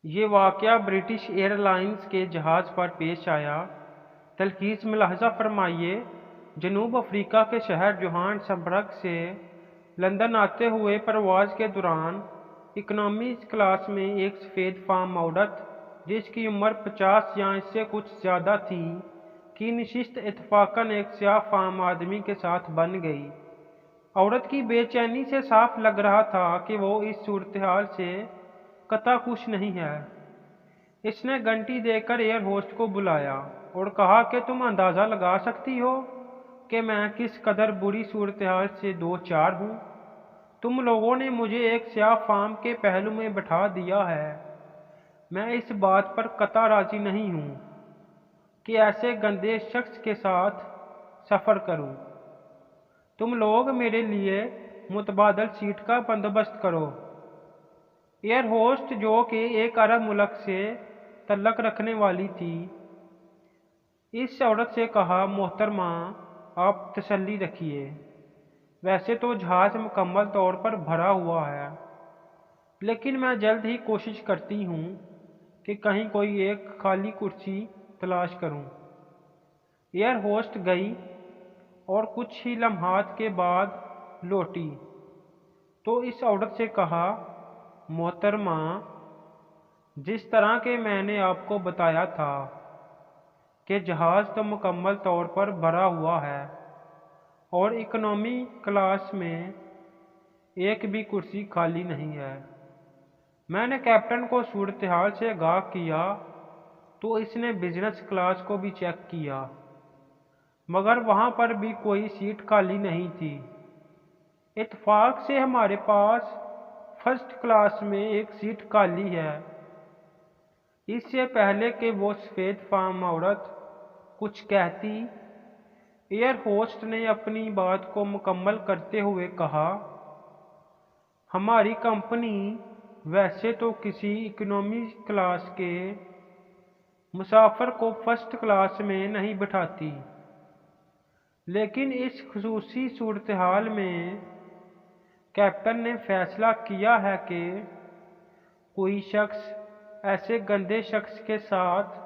یہ واقعہ British year lines کے جہاز پر پیش آیا۔ تلخیص ملاحظہ فرمائیے، جنوب افریقہ کے شہر جوہانسبرگ سے لندن آتے ہوئے پرواز کے دوران اکنامی کلاس میں ایک سفید فام عورت جس کی عمر 50 یا اس سے کچھ زیادہ تھی کی نشست اتفاقاً ایک سیاہ فام آدمی کے ساتھ بن گئی۔ عورت کی بے چینی سے صاف لگ رہا تھا کہ وہ اس صورتحال سے قطع خوش نہیں ہے۔ اس نے گھنٹی دے کر ایئر ہوسٹ کو بلایا اور کہا کہ تم اندازہ لگا سکتی ہو کہ میں کس قدر بری صورتحال سے دو چار ہوں۔ تم لوگوں نے مجھے ایک سیاہ فام کے پہلو میں بٹھا دیا ہے۔ میں اس بات پر قطع راضی نہیں ہوں کہ ایسے گندے شخص کے ساتھ سفر کروں۔ تم لوگ میرے لیے متبادل سیٹ کا بندوبست کرو۔ ایئر ہوسٹ جو کہ ایک عرب ملک سے تعلق رکھنے والی تھی، اس عورت سے کہا، محترمہ آپ تسلی رکھیے، ویسے تو جہاز مکمل طور پر بھرا ہوا ہے، لیکن میں جلد ہی کوشش کرتی ہوں کہ کہیں کوئی ایک خالی کرسی تلاش کروں۔ ایئر ہوسٹ گئی اور کچھ ہی لمحات کے بعد لوٹی تو اس عورت سے کہا، محترمہ جس طرح کہ میں نے آپ کو بتایا تھا کہ جہاز تو مکمل طور پر بھرا ہوا ہے اور اکنامی کلاس میں ایک بھی کرسی خالی نہیں ہے۔ میں نے کیپٹن کو صورتحال سے آگاہ کیا تو اس نے بزنس کلاس کو بھی چیک کیا، مگر وہاں پر بھی کوئی سیٹ خالی نہیں تھی۔ اتفاق سے ہمارے پاس فرسٹ کلاس میں ایک سیٹ خالی ہے۔ اس سے پہلے کہ وہ سفید فام عورت کچھ کہتی، ایئر ہوسٹ نے اپنی بات کو مکمل کرتے ہوئے کہا، ہماری کمپنی ویسے تو کسی اکنامی کلاس کے مسافر کو فرسٹ کلاس میں نہیں بٹھاتی، لیکن اس خصوصی صورتحال میں کیپٹن نے فیصلہ کیا ہے کہ کوئی شخص ایسے گندے شخص کے ساتھ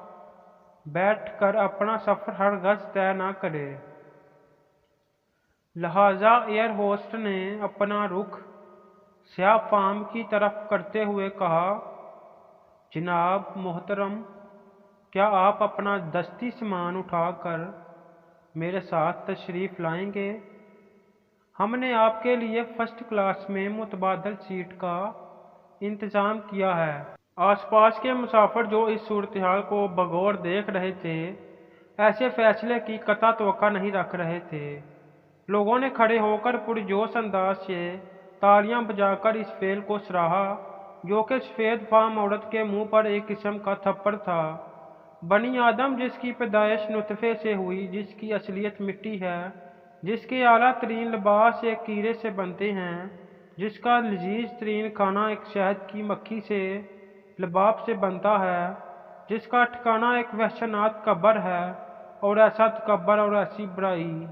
بیٹھ کر اپنا سفر ہرگز طے نہ کرے۔ لہٰذا ایئر ہوسٹ نے اپنا رخ سیاہ فام کی طرف کرتے ہوئے کہا، جناب محترم، کیا آپ اپنا دستی سامان اٹھا کر میرے ساتھ تشریف لائیں گے؟ ہم نے آپ کے لیے فرسٹ کلاس میں متبادل سیٹ کا انتظام کیا ہے۔ آس پاس کے مسافر جو اس صورتحال کو بغور دیکھ رہے تھے، ایسے فیصلے کی قطع توقع نہیں رکھ رہے تھے۔ لوگوں نے کھڑے ہو کر پرجوش انداز سے تالیاں بجا کر اس فعل کو سراہا جو کہ سفید فام عورت کے منہ پر ایک قسم کا تھپڑ تھا۔ بنی آدم جس کی پیدائش نطفے سے ہوئی، جس کی اصلیت مٹی ہے، جس کے اعلیٰ ترین لباس ایک کیڑے سے بنتے ہیں، جس کا لذیذ ترین کھانا ایک شہد کی مکھی سے لباب سے بنتا ہے، جس کا ٹھکانہ ایک وحشتناک قبر ہے، اور ایسا تکبر اور ایسی برائی